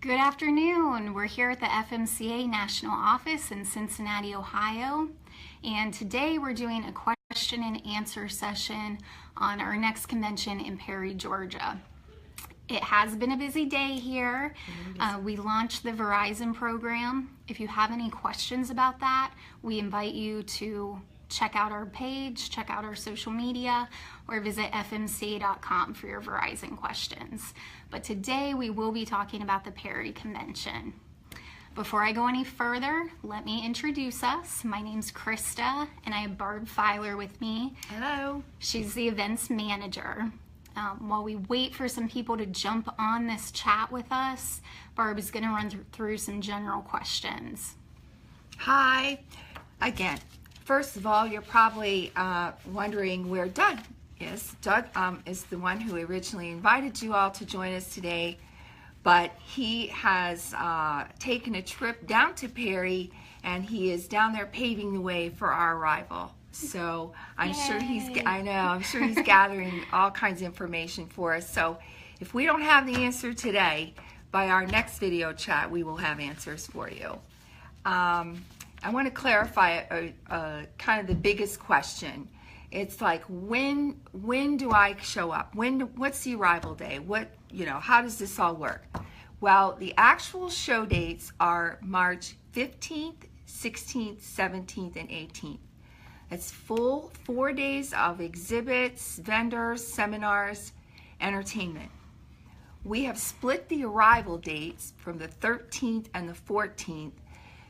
Good afternoon. We're here at the FMCA National Office in Cincinnati, Ohio, and today we're doing a question and answer session on our next convention in Perry, Georgia. It has been a busy day here. We launched the Verizon program. If you have any questions about that, we invite you to check out our page, check out our social media, or visit fmca.com for your Verizon questions. But today we will be talking about the Perry Convention. Before I go any further, let me introduce us. My name's Krista, and I have Barb Filer with me. Hello. She's the events manager. While we wait for some people to jump on this chat with us, Barb is going to run through some general questions. Hi. Again, first of all, you're probably wondering where Doug is. Doug is the one who originally invited you all to join us today, but he has taken a trip down to Perry, and he is down there paving the way for our arrival. So I'm sure he's gathering all kinds of information for us. So if we don't have the answer today, by our next video chat, we will have answers for you. I want to clarify kind of the biggest question. It's like, when do I show up? What's the arrival day? How does this all work? Well, the actual show dates are March 15th, 16th, 17th, and 18th. It's full 4 days of exhibits, vendors, seminars, entertainment. We have split the arrival dates from the 13th and the 14th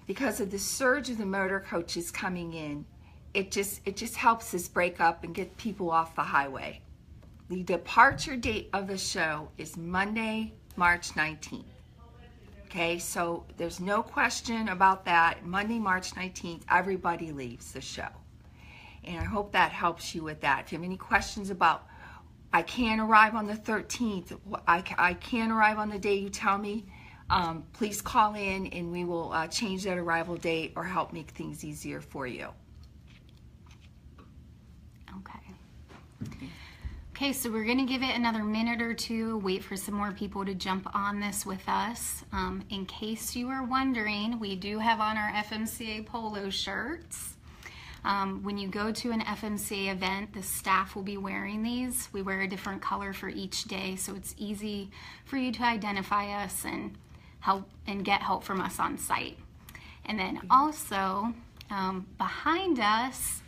because of the surge of the motor coaches coming in. It just helps us break up and get people off the highway. The departure date of the show is Monday, March 19th. Okay, so there's no question about that. Monday, March 19th, everybody leaves the show. And I hope that helps you with that. If you have any questions about, I can't arrive on the 13th, I can't arrive on the day you tell me, please call in and we will change that arrival date or help make things easier for you. Okay, so we're going to give it another minute or two, wait for some more people to jump on this with us. In case you were wondering, we do have on our FMCA polo shirts. When you go to an FMCA event, the staff will be wearing these. We wear a different color for each day, so it's easy for you to identify us and help and get help from us on site. And then also, behind us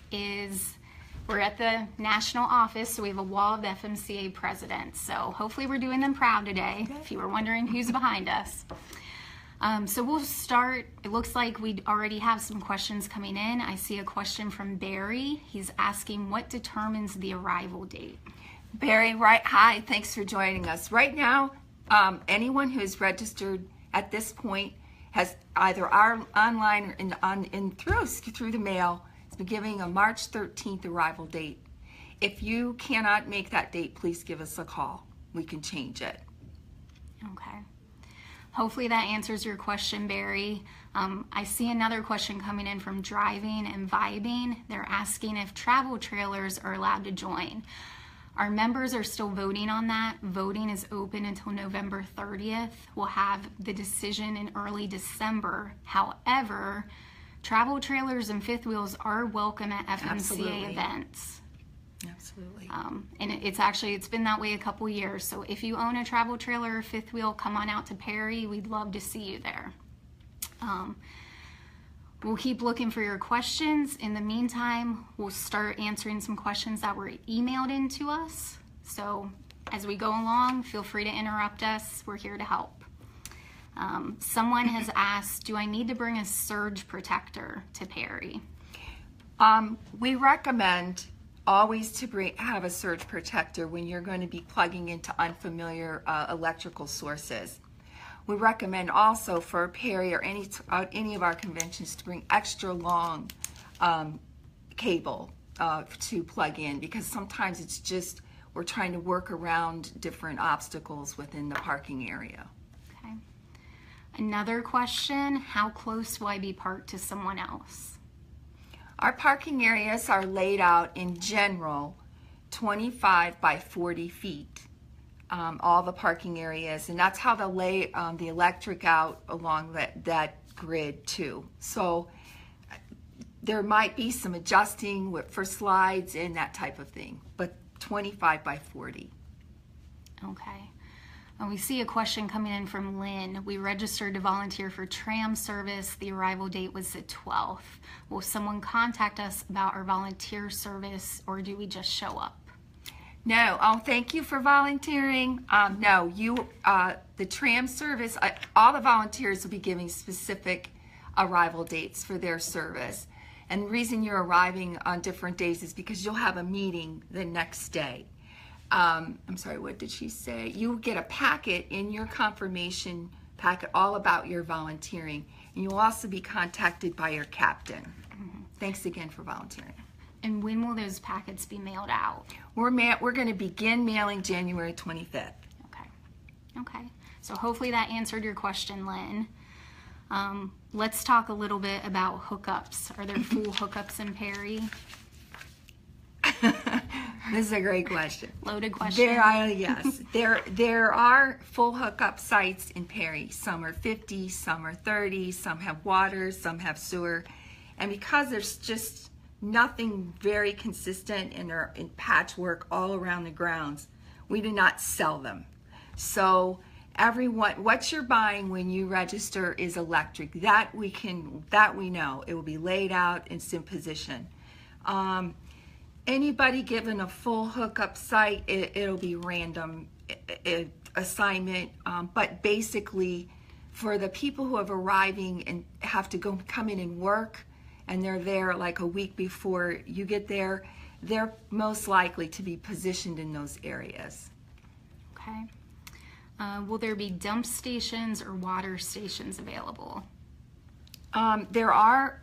we're at the national office, so we have a wall of the FMCA presidents. So hopefully we're doing them proud today, if you were wondering who's behind us. So we'll start. It looks like we already have some questions coming in. I see a question from Barry. He's asking, what determines the arrival date? Barry, hi, thanks for joining us. Right now, anyone who is registered at this point has either online or through the mail been giving a March 13th arrival date. If you cannot make that date, please give us a call. We can change it. Okay. Hopefully that answers your question, Barry. I see another question coming in from Driving and Vibing. They're asking if travel trailers are allowed to join. Our members are still voting on that. Voting is open until November 30th. We'll have the decision in early December. However, travel trailers and fifth wheels are welcome at FMCA events. Absolutely. And it's been that way a couple years. So if you own a travel trailer or fifth wheel, come on out to Perry. We'd love to see you there. We'll keep looking for your questions. In the meantime, we'll start answering some questions that were emailed in to us. So as we go along, feel free to interrupt us. We're here to help. Someone has asked, do I need to bring a surge protector to Perry? We recommend always to have a surge protector when you're going to be plugging into unfamiliar electrical sources. We recommend also for Perry or any of our conventions to bring extra long cable to plug in, because sometimes it's just we're trying to work around different obstacles within the parking area. Another question, how close will I be parked to someone else? Our parking areas are laid out in general 25 by 40 feet. all the parking areas, and that's how they'll lay the electric out along that grid too. So there might be some adjusting for slides and that type of thing, but 25 by 40. Okay. We see a question coming in from Lynn. We registered to volunteer for tram service. The arrival date was the 12th. Will someone contact us about our volunteer service, or do we just show up? No. Oh, thank you for volunteering. No, the tram service, all the volunteers will be giving specific arrival dates for their service. And the reason you're arriving on different days is because you'll have a meeting the next day. I'm sorry, what did she say? You get a packet in your confirmation packet all about your volunteering, and you'll also be contacted by your captain. Mm-hmm. Thanks again for volunteering. And when will those packets be mailed out? We're going to begin mailing January 25th. Okay. So hopefully that answered your question, Lynn. Let's talk a little bit about hookups. Are there full hookups in Perry? This is a great question. Loaded question. Yes. There are full hookup sites in Perry. Some are 50, some are 30, some have water, some have sewer. And because there's just nothing very consistent in patchwork all around the grounds, we do not sell them. So what you're buying when you register is electric. That we know. It will be laid out in some position. Anybody given a full hookup site, it'll be random assignment. But basically, for the people who have arriving and have to come in and work, and they're there like a week before you get there, they're most likely to be positioned in those areas. Okay. Will there be dump stations or water stations available? There are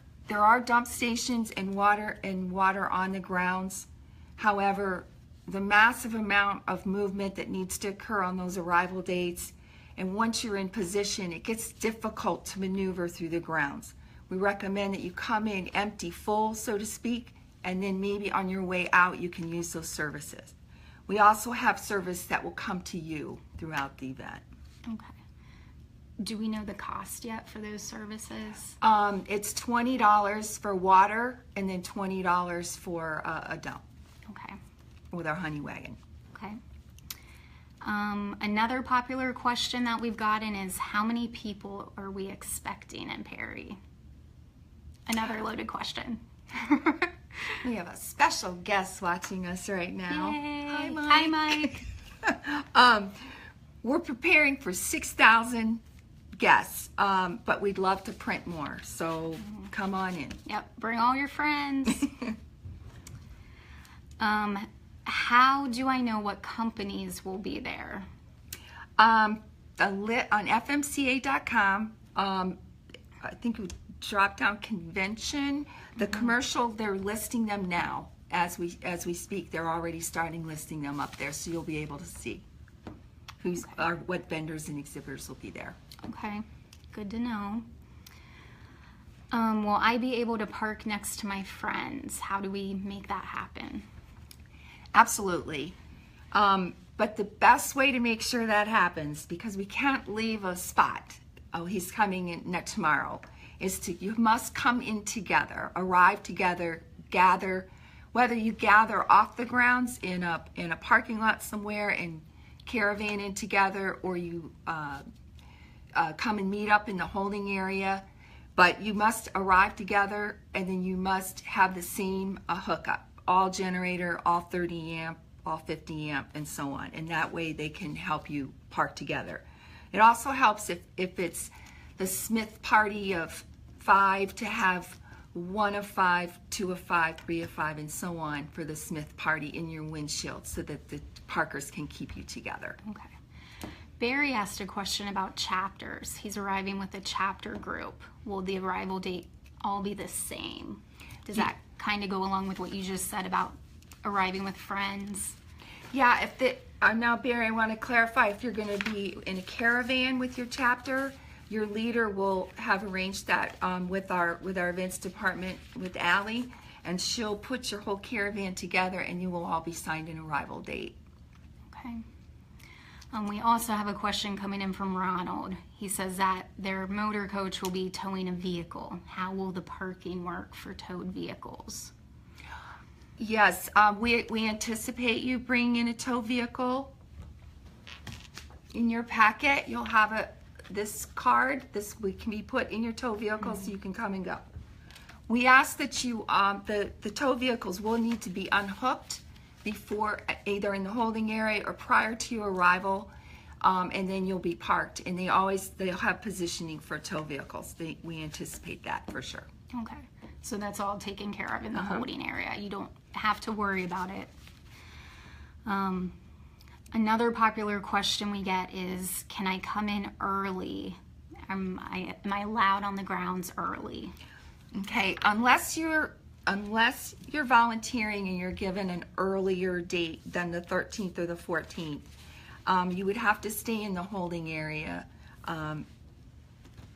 dump stations and water on the grounds. However, the massive amount of movement that needs to occur on those arrival dates, and once you're in position, it gets difficult to maneuver through the grounds. We recommend that you come in empty, full, so to speak, and then maybe on your way out you can use those services. We also have service that will come to you throughout the event. Okay. Do we know the cost yet for those services? It's $20 for water and then $20 for a dump. Okay. With our honey wagon. Okay. Another popular question that we've gotten is, how many people are we expecting in Perry? Another loaded question. We have a special guest watching us right now. Yay. Hi, Mike. Hi, Mike. We're preparing for 6,000 guests, but we'd love to print more, so come on in. Yep, bring all your friends. How do I know what companies will be there? On FMCA.com, I think we drop down convention. The commercial, they're listing them now as we speak. They're already starting listing them up there, so you'll be able to see what vendors and exhibitors will be there. Okay, good to know. Will I be able to park next to my friends? How do we make that happen? Absolutely. But the best way to make sure that happens, because we can't leave a spot, he's coming in tomorrow, you must come in together, arrive together, gather, whether you gather off the grounds in a parking lot somewhere and caravan in together, or you come and meet up in the holding area, but you must arrive together, and then you must have the same hookup, all generator, all 30 amp, all 50 amp, and so on, and that way they can help you park together. It also helps if it's the Smith party of 5 to have 1 of 5, 2 of 5, 3 of 5, and so on for the Smith party in your windshield, so that the parkers can keep you together. Okay. Barry asked a question about chapters. He's arriving with a chapter group. Will the arrival date all be the same? Does that kind of go along with what you just said about arriving with friends? Yeah, now Barry, I want to clarify, if you're going to be in a caravan with your chapter, your leader will have arranged that with our events department, with Allie, and she'll put your whole caravan together, and you will all be signed an arrival date. Okay. We also have a question coming in from Ronald. He says that their motor coach will be towing a vehicle. How will the parking work for towed vehicles? Yes, we anticipate you bringing in a tow vehicle. In your packet, you'll have this card. This can be put in your tow vehicle so you can come and go. We ask that you, the tow vehicles will need to be unhooked before, either in the holding area or prior to your arrival, and then you'll be parked. And they'll have positioning for tow vehicles. We anticipate that for sure. Okay, so that's all taken care of in the holding area. You don't have to worry about it. Another popular question we get is, can I come in early? Am I allowed on the grounds early? Okay, unless you're volunteering and you're given an earlier date than the 13th or the 14th, you would have to stay in the holding area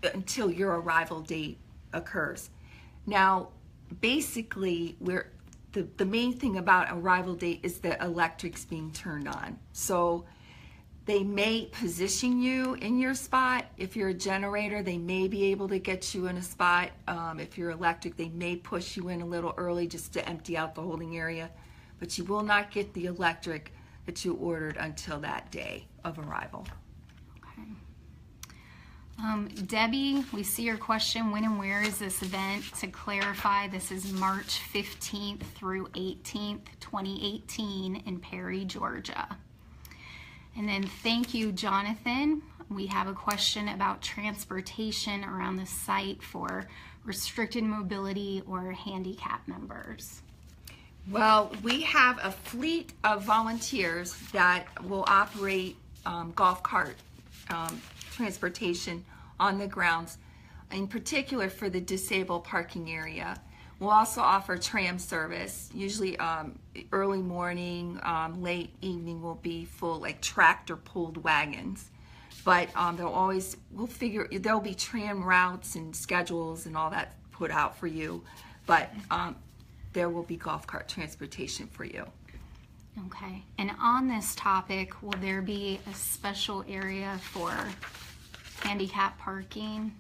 until your arrival date occurs. Now, basically, the main thing about arrival date is the electrics being turned on. So they may position you in your spot. If you're a generator, they may be able to get you in a spot. If you're electric, they may push you in a little early just to empty out the holding area. But you will not get the electric that you ordered until that day of arrival. Okay. Debbie, we see your question, when and where is this event? To clarify, this is March 15th through 18th, 2018 in Perry, Georgia. And then thank you, Jonathan. We have a question about transportation around the site for restricted mobility or handicap members. Well, we have a fleet of volunteers that will operate golf cart transportation on the grounds, in particular for the disabled parking area. We'll also offer tram service. Usually early morning, late evening will be full, like tractor pulled wagons. But there'll be tram routes and schedules and all that put out for you. But there will be golf cart transportation for you. Okay. And on this topic, will there be a special area for handicap parking?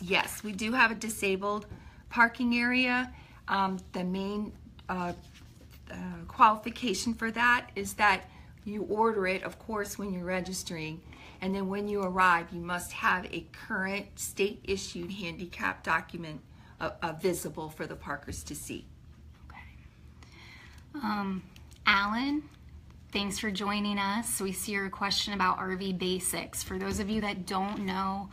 Yes, we do have a disabled parking area. The main qualification for that is that you order it, of course, when you're registering, and then when you arrive, you must have a current state-issued handicap document visible for the parkers to see. Okay. Alan, thanks for joining us. We see your question about RV Basics. For those of you that don't know,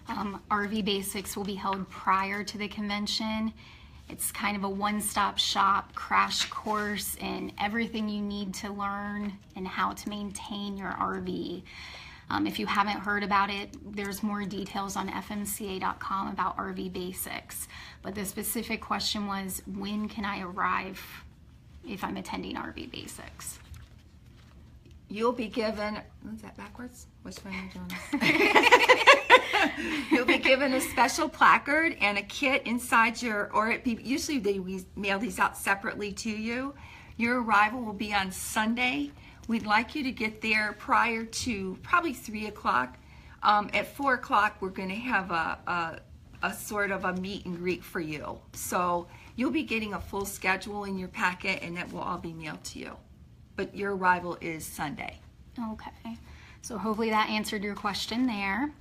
RV Basics will be held prior to the convention. It's kind of a one-stop shop crash course in everything you need to learn and how to maintain your RV. If you haven't heard about it, there's more details on FMCA.com about RV Basics. But the specific question was, when can I arrive if I'm attending RV Basics? You'll be given, is that backwards? Which one are you doing? You'll be given a special placard and a kit inside usually they mail these out separately to you. Your arrival will be on Sunday. We'd like you to get there prior to probably 3 o'clock. At 4 o'clock, we're going to have a sort of a meet and greet for you. So you'll be getting a full schedule in your packet, and that will all be mailed to you. But your arrival is Sunday. Okay. So hopefully that answered your question there.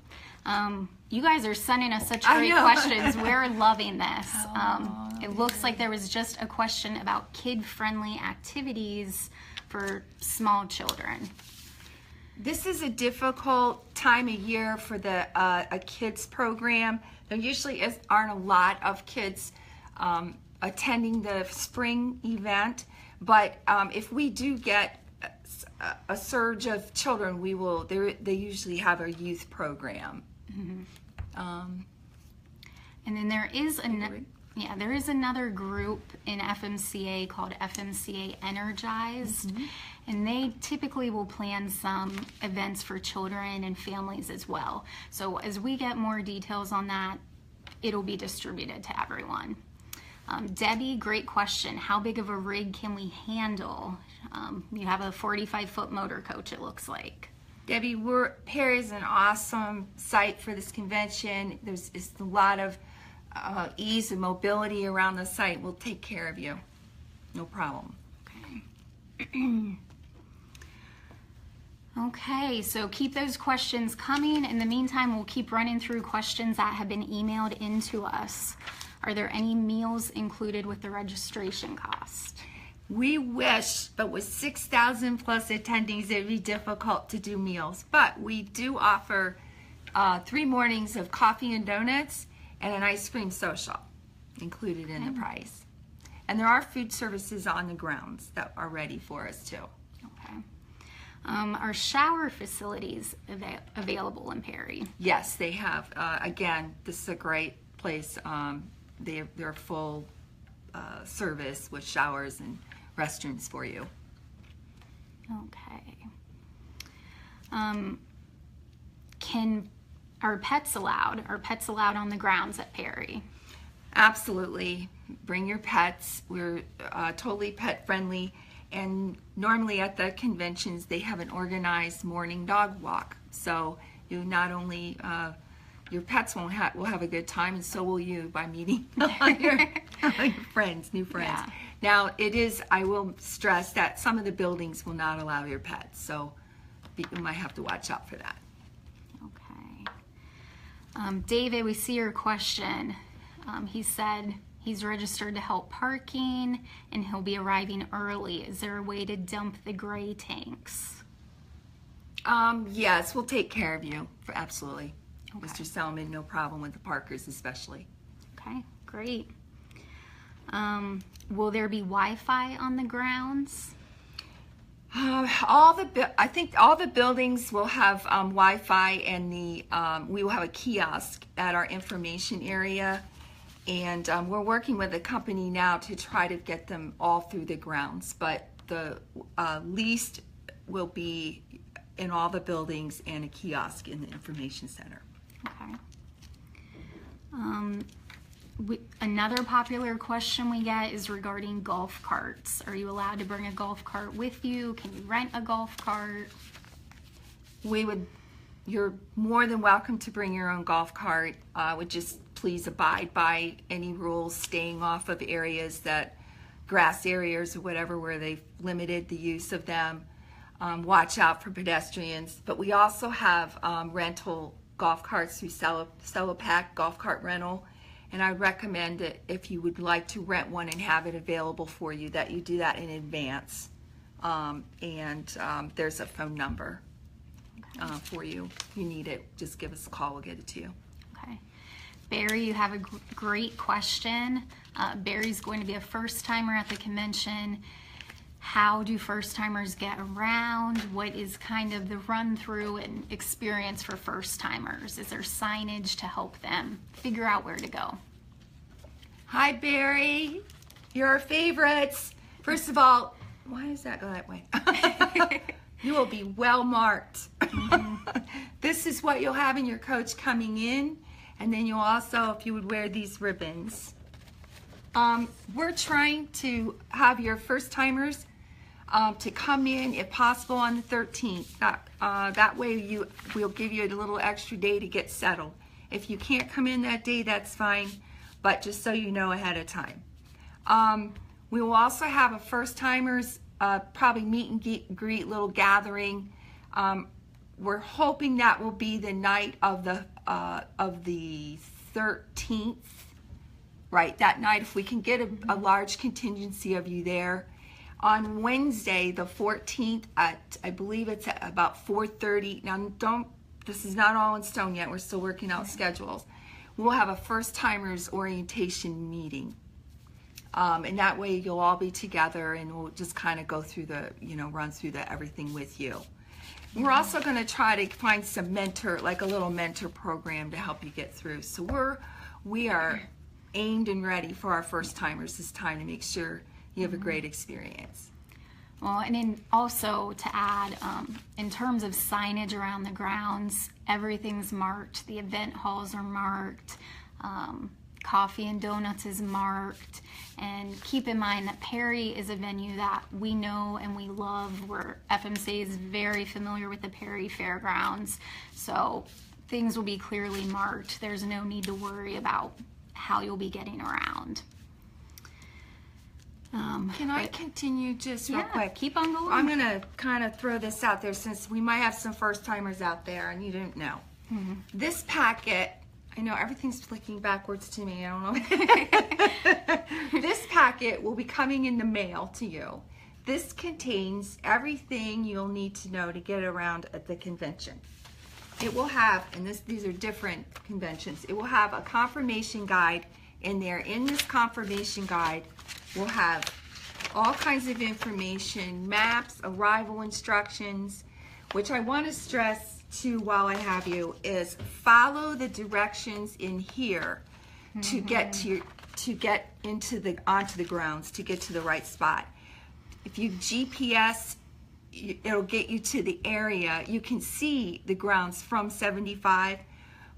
You guys are sending us such great questions. We're loving this. It looks like there was just a question about kid-friendly activities for small children. This is a difficult time of year for a kids program. There usually aren't a lot of kids attending the spring event, but if we do get a surge of children, they usually have a youth program. Mm-hmm. And then there is another group in FMCA called FMCA Energized, mm-hmm. and they typically will plan some events for children and families as well. So as we get more details on that, it'll be distributed to everyone. Debbie, great question. How big of a rig can we handle? You have a 45-foot motor coach, it looks like. Debbie, Perry's an awesome site for this convention. There's a lot of ease and mobility around the site. We'll take care of you. No problem. Okay. Okay, so keep those questions coming. In the meantime, we'll keep running through questions that have been emailed into us. Are there any meals included with the registration cost? We wish, but with 6,000 plus attendees, it'd be difficult to do meals. But we do offer 3 mornings of coffee and donuts and an ice cream social included in the price. And there are food services on the grounds that are ready for us too. Okay. Are shower facilities available in Perry? Yes, they have. Again, this is a great place. They're full service with showers and restrooms for you. Okay. Are pets allowed? Are pets allowed on the grounds at Perry? Absolutely. Bring your pets. We're totally pet friendly. And normally at the conventions, they have an organized morning dog walk. So you not only, your pets will have a good time, and so will you by meeting your friends, new friends. Yeah. Now, I will stress that some of the buildings will not allow your pets. So you might have to watch out for that. Okay. David, we see your question. He said he's registered to help parking and he'll be arriving early. Is there a way to dump the gray tanks? Yes, we'll take care of you. Absolutely. Okay. Mr. Selman, no problem with the parkers especially. Okay, great. Will there be Wi-Fi on the grounds? I think all the buildings will have Wi-Fi, and we will have a kiosk at our information area. And we're working with a company now to try to get them all through the grounds, but the least will be in all the buildings and a kiosk in the information center. Okay. Another popular question we get is regarding golf carts. Are you allowed to bring a golf cart with you? Can you rent a golf cart? You're more than welcome to bring your own golf cart. Would just please abide by any rules, staying off of areas grass areas or whatever, where they've limited the use of them. Watch out for pedestrians. But we also have rental golf carts through Celopac golf cart rental. And I recommend that if you would like to rent one and have it available for you, that you do that in advance. There's a phone number for you. If you need it, just give us a call. We'll get it to you. Okay. Barry, you have a great question. Barry's going to be a first-timer at the convention. How do first-timers get around? What is kind of the run-through and experience for first-timers? Is there signage to help them figure out where to go? Hi, Barry. You're our favorites. First of all, why does that go that way? You will be well marked. This is what you'll have in your coach coming in, and then you'll also, if you would wear these ribbons. We're trying to have your first-timers to come in, if possible, on the 13th. That way we'll give you a little extra day to get settled. If you can't come in that day, that's fine, but just so you know ahead of time. We will also have a first-timers probably meet and greet little gathering. We're hoping that will be the night of the 13th. Right, that night, if we can get a large contingency of you there. On Wednesday, the 14th, I believe it's at about 4:30. Now, this is not all in stone yet. We're still working out schedules. We'll have a first-timers orientation meeting. And that way you'll all be together, and we'll just kind of go through run through everything with you. We're also going to try to find some a little mentor program to help you get through. So we are aimed and ready for our first-timers this time to make sure you have a great experience. Well, and then also to add, in terms of signage around the grounds, everything's marked. The event halls are marked. Coffee and Donuts is marked. And keep in mind that Perry is a venue that we know and we love. Where FMCA is very familiar with the Perry Fairgrounds. So things will be clearly marked. There's no need to worry about how you'll be getting around. Can I continue just real quick? Keep on going. I'm going to kind of throw this out there since we might have some first timers out there and you didn't know. This packet, I know everything's flicking backwards to me. I don't know. This packet will be coming in the mail to you. This contains everything you'll need to know to get around at the convention. It will have, and these are different conventions, it will have a confirmation guide in there. In this confirmation guide, we'll have all kinds of information, maps, arrival instructions, which I want to stress too while I have you is follow the directions in here to get onto the grounds, to get to the right spot. If you GPS, it'll get you to the area. You can see the grounds from 75,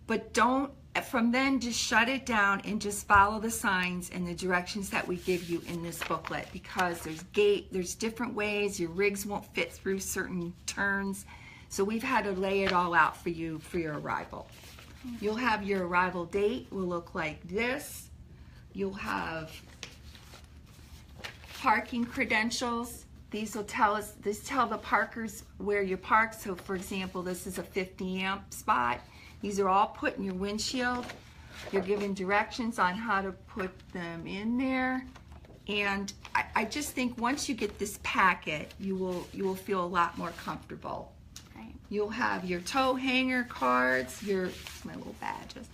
but don't from then just shut it down and just follow the signs and the directions that we give you in this booklet, because there's different ways your rigs won't fit through certain turns. So we've had to lay it all out for you for your arrival. You'll have your arrival date will look like this. You'll have parking credentials. These will tell the parkers where you park. So for example, this is a 50 amp spot. These are all put in your windshield. You're given directions on how to put them in there. And I just think once you get this packet, you will feel a lot more comfortable. Right. You'll have your tow hanger cards, my little badges.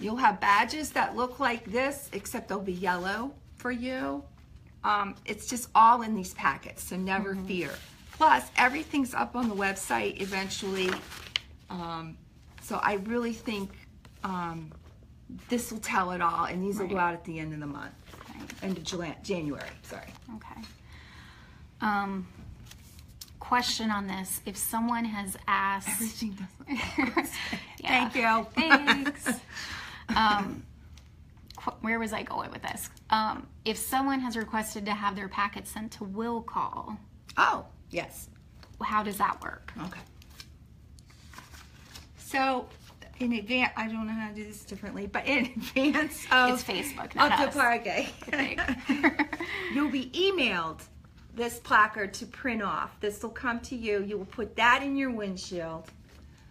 You'll have badges that look like this, except they'll be yellow for you. It's just all in these packets, so never fear. Plus, everything's up on the website eventually. So I really think this will tell it all, and these will go out at the end of the month, end of January. Sorry. Okay. Question on this: if someone has asked, Everything doesn't. yeah, Thank you. Thanks. Where was I going with this? If someone has requested to have their packet sent to will call, Oh, yes. how does that work? Okay. So, in advance, I don't know how to do this differently, but in advance of, It's Facebook, not the us. party, you'll be emailed this placard to print off. This will come to you. You will put that in your windshield.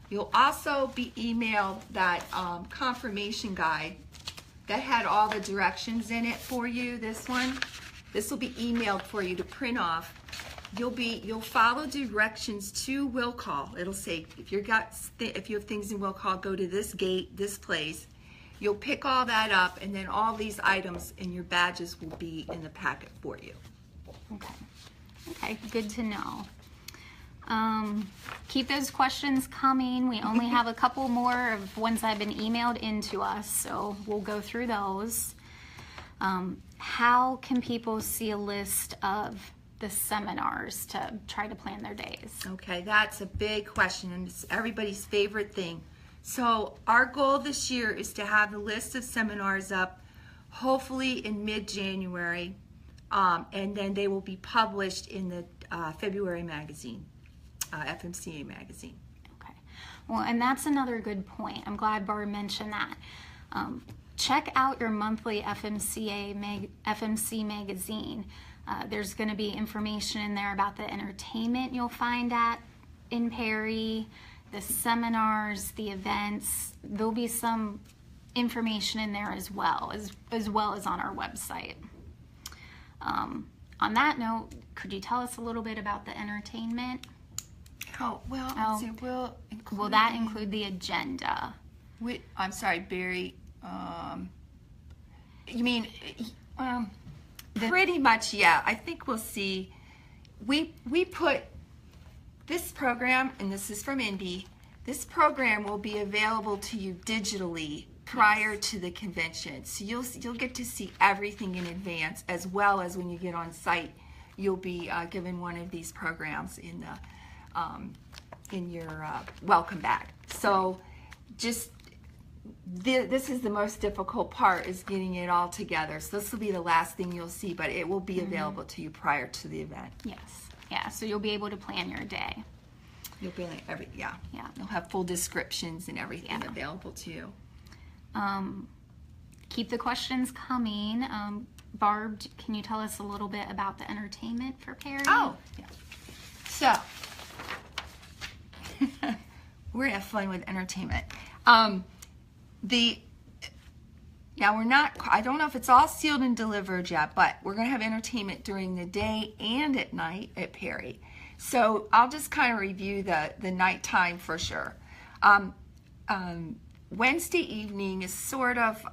You'll also be emailed that confirmation guide that had all the directions in it for you. This one, this will be emailed for you to print off. You'll follow directions to will call. It'll say if you have things in will call, go to this gate, this place. You'll pick all that up, and then all these items and your badges will be in the packet for you. Okay. Okay, good to know. Keep those questions coming. We only have a couple more of ones that have been emailed into us, so we'll go through those. How can people see a list of the seminars to try to plan their days? Okay, that's a big question, and it's everybody's favorite thing. So our goal this year is to have the list of seminars up hopefully in mid-January, and then they will be published in the February magazine, FMCA magazine. Okay. Well, and that's another good point. I'm glad Barb mentioned that. Check out your monthly FMC magazine. There's going to be information in there about the entertainment you'll find in Perry, the seminars, the events. There'll be some information in there as well as on our website. On that note, could you tell us a little bit about the entertainment? Oh, well, Will that include the agenda? I'm sorry, Barry. You mean, pretty much, yeah. I think we'll see. We put this program, and this is from Indy. This program will be available to you digitally prior to the convention, so you'll get to see everything in advance, as well as when you get on site, you'll be given one of these programs in your welcome bag. So just this is the most difficult part, is getting it all together. So this will be the last thing you'll see, but it will be available to you prior to the event. Yes. Yeah, so you'll be able to plan your day. You'll be like Yeah. You'll have full descriptions and everything available to you. Keep the questions coming. Barb, can you tell us a little bit about the entertainment for Perry? Oh, yeah. So, we're gonna have fun with entertainment. Now we're not, I don't know if it's all sealed and delivered yet, but we're gonna have entertainment during the day and at night at Perry. So I'll just kind of review the nighttime for sure. Wednesday evening is sort of,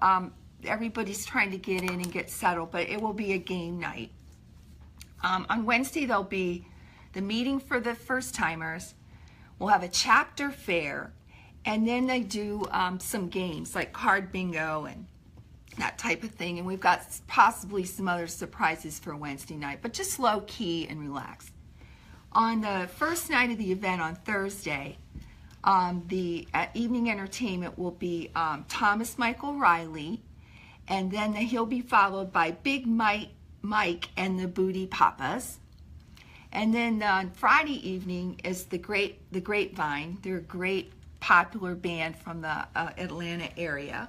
everybody's trying to get in and get settled, but it will be a game night. On Wednesday, there'll be the meeting for the first timers. We'll have a chapter fair, and then they do some games like card bingo and that type of thing. And we've got possibly some other surprises for Wednesday night, but just low key and relaxed. On the first night of the event on Thursday, the evening entertainment will be Thomas Michael Riley, and then he'll be followed by Big Mike and the Booty Papas. And then on Friday evening is the Grapevine. They're a great popular band from the Atlanta area.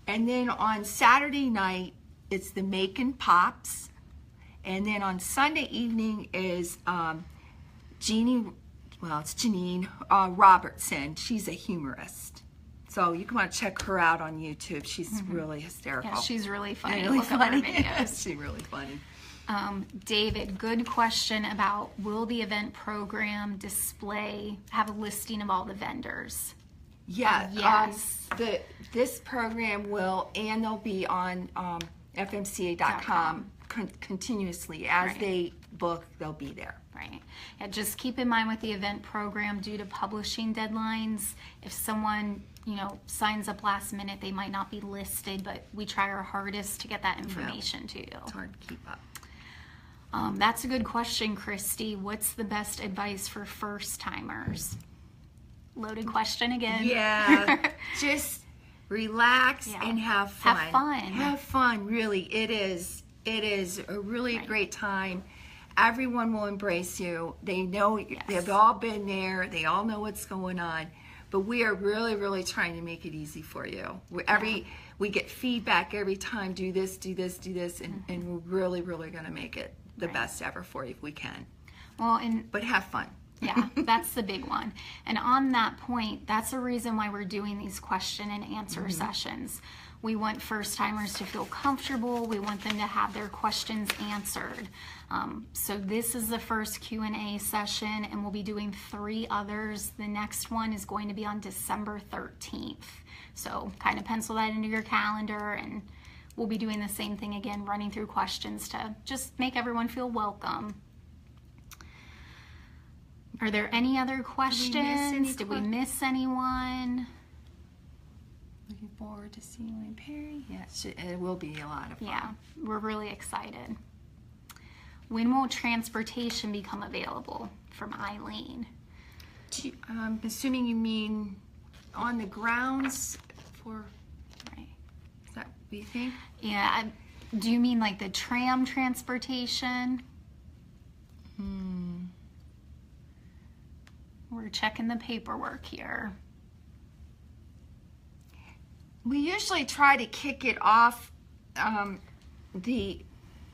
And then on Saturday night, it's the Macon Pops. And then on Sunday evening is Janine Robertson. She's a humorist. So you can want to check her out on YouTube. She's really hysterical. Yeah, she's really funny. Really Look up her funny. videos. She's really funny. David, good question about, will the event program display, have a listing of all the vendors? Yeah. Yes. This program will, and they'll be on FMCA.com continuously. As they book, they'll be there. Right. Yeah, just keep in mind with the event program, due to publishing deadlines, if someone, signs up last minute, they might not be listed, but we try our hardest to get that information to you. It's hard to keep up. That's a good question, Christy. What's the best advice for first timers? Loaded question again. Yeah. Just relax and have fun. Have fun. Have fun, really. It is a really great time. Everyone will embrace you. They know, they've all been there. They all know what's going on. But we are really, really trying to make it easy for you. We get feedback every time, do this, and we're really, really going to make it the best ever for you if we can. But have fun. Yeah, that's the big one. And on that point, that's the reason why we're doing these question and answer sessions. We want first timers to feel comfortable. We want them to have their questions answered. So this is the first Q&A session, and we'll be doing 3 others. The next one is going to be on December 13th. So kind of pencil that into your calendar, and we'll be doing the same thing again, running through questions to just make everyone feel welcome. Are there any other questions? Did we miss anyone? Looking forward to seeing you in Perry. Yeah, it will be a lot of fun. Yeah, we're really excited. When will transportation become available? From Eileen. I'm assuming you mean on the grounds for... Right. Is that what you think? Yeah. Do you mean like the tram transportation? We're checking the paperwork here. We usually try to kick it off. It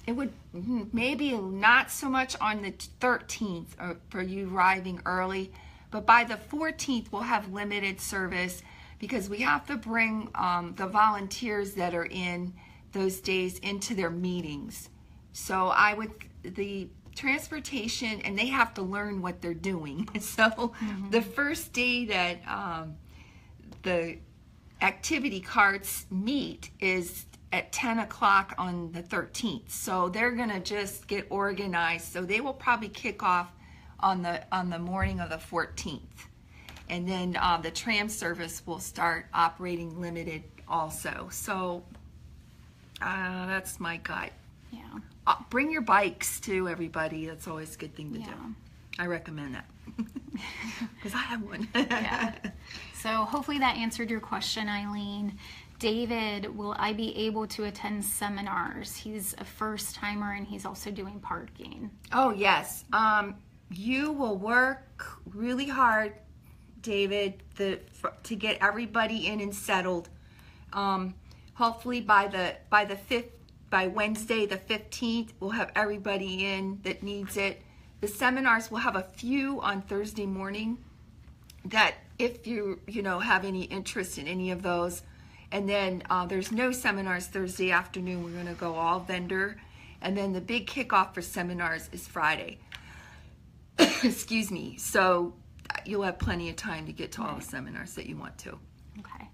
would maybe not so much on the 13th for you arriving early, but by the 14th we'll have limited service because we have to bring the volunteers that are in those days into their meetings. So the transportation, and they have to learn what they're doing. So the first day that the activity carts meet is at 10 o'clock on the 13th. So they're gonna just get organized. So they will probably kick off on the morning of the 14th. And then the tram service will start operating limited also. So that's my gut. Yeah. Bring your bikes too, everybody. That's always a good thing to do. Yeah. I recommend that. Because I have one. Yeah. So hopefully that answered your question, Eileen. David, will I be able to attend seminars? He's a first timer and he's also doing parking. Oh, yes. You will work really hard, David, to get everybody in and settled. Hopefully by Wednesday the 15th, we'll have everybody in that needs it. The seminars, we'll have a few on Thursday morning that if you have any interest in any of those. And then there's no seminars Thursday afternoon. We're going to go all vendor. And then the big kickoff for seminars is Friday. Excuse me. So you'll have plenty of time to get to all the seminars that you want to. Okay.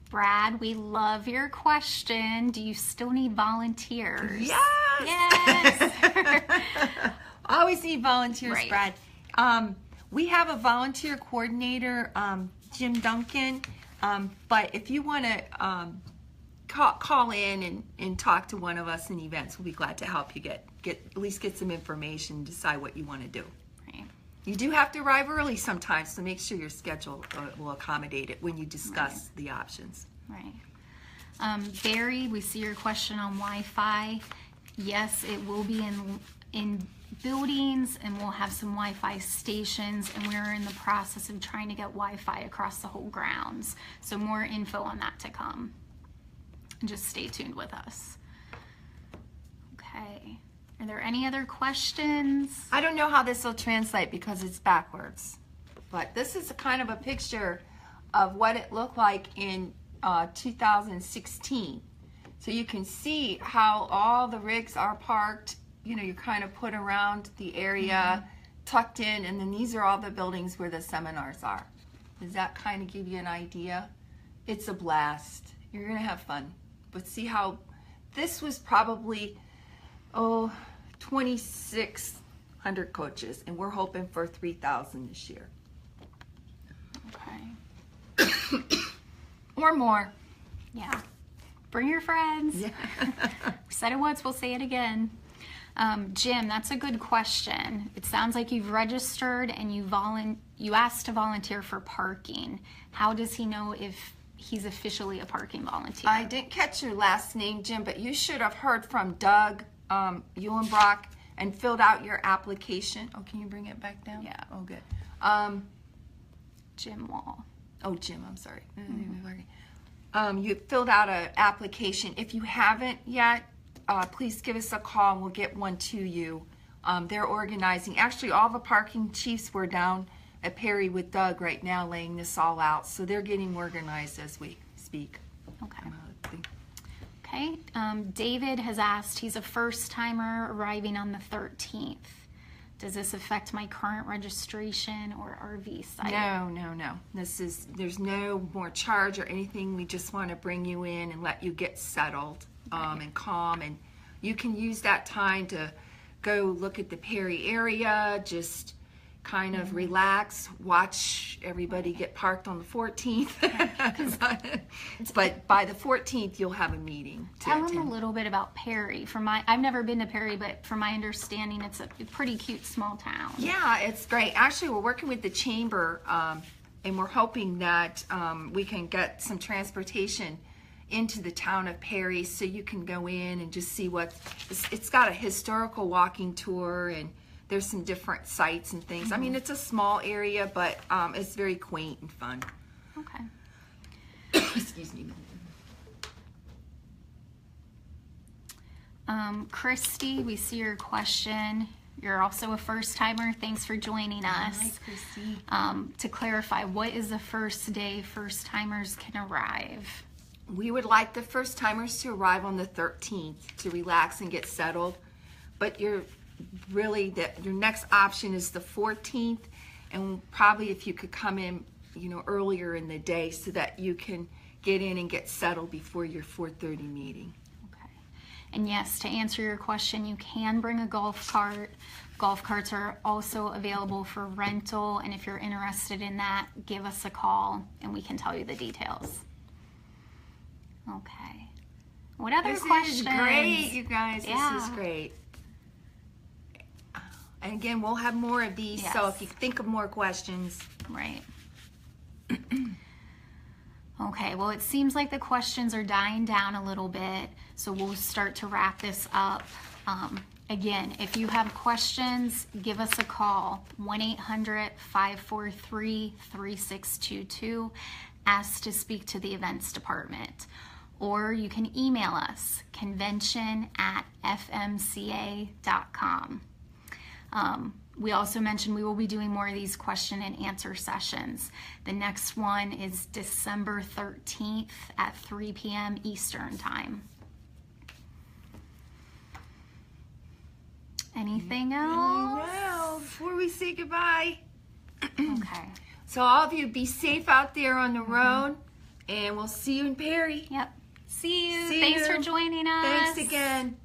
Brad, we love your question. Do you still need volunteers? Yes! Yes! Always need volunteers, Right. Brad. We have a volunteer coordinator, Jim Duncan. But if you want to call in and talk to one of us in events, we'll be glad to help you at least get some information, decide what you want to do. Right. You do have to arrive early sometimes, so make sure your schedule will accommodate it when you discuss the options. Right. Barry, we see your question on Wi-Fi. Yes, it will be in buildings, and we'll have some Wi-Fi stations, and we're in the process of trying to get Wi-Fi across the whole grounds. So more info on that to come. Just stay tuned with us. Okay. Are there any other questions? I don't know how this will translate because it's backwards, but this is a kind of a picture of what it looked like in 2016. So you can see how all the rigs are parked. You're kind of put around the area, tucked in, and then these are all the buildings where the seminars are. Does that kind of give you an idea? It's a blast. You're going to have fun. But see how this was probably, 2,600 coaches, and we're hoping for 3,000 this year. Okay. Or more. Yeah. Bring your friends. Yeah. We said it once, we'll say it again. Jim, that's a good question. It sounds like you've registered and you asked to volunteer for parking. How does he know if he's officially a parking volunteer? I didn't catch your last name, Jim, but you should have heard from Doug Eulenbrock and filled out your application. Oh, can you bring it back down? Yeah. Oh, good. Jim Wall. Oh, Jim, I'm sorry. You filled out an application. If you haven't yet, please give us a call and we'll get one to you. They're organizing. Actually, all the parking chiefs were down at Perry with Doug right now laying this all out. So they're getting organized as we speak. Okay. Okay. David has asked, he's a first timer arriving on the 13th. Does this affect my current registration or RV site? No. There's no more charge or anything. We just want to bring you in and let you get settled and calm. And you can use that time to go look at the Perry area, just kind of relax, watch everybody get parked on the 14th. But by the 14th, you'll have a meeting to Tell attend. him a little bit about Perry. I've never been to Perry, but from my understanding, it's a pretty cute small town. Yeah, it's great. Actually, we're working with the chamber, and we're hoping that we can get some transportation into the town of Perry so you can go in and just see it's got a historical walking tour, and there's some different sites and things. I mean, it's a small area, but it's very quaint and fun. Okay. Excuse me. Christy, we see your question. You're also a first timer. Thanks for joining us. Hi, Christy. To clarify, what is the first day first timers can arrive? We would like the first timers to arrive on the 13th to relax and get settled, but your next option is the 14th, and probably if you could come in, earlier in the day so that you can get in and get settled before your 4:30 meeting. Okay. And yes, to answer your question, you can bring a golf cart. Golf carts are also available for rental, and if you're interested in that, give us a call and we can tell you the details. Okay. What other questions? This is great, you guys. Yeah. This is great. And again, we'll have more of these, so Yes. if you think of more questions. Right. Okay, well, it seems like the questions are dying down a little bit, so we'll start to wrap this up. Again, if you have questions, give us a call, 1-800-543-3622. Ask to speak to the events department. Or you can email us, convention@fmca.com. We also mentioned we will be doing more of these question and answer sessions. The next one is December 13th at 3 p.m. Eastern Time. Anything else? Well, before we say goodbye. Okay. So all of you be safe out there on the road, and we'll see you in Perry. Yep. See you. See Thanks you. for joining us. Thanks again.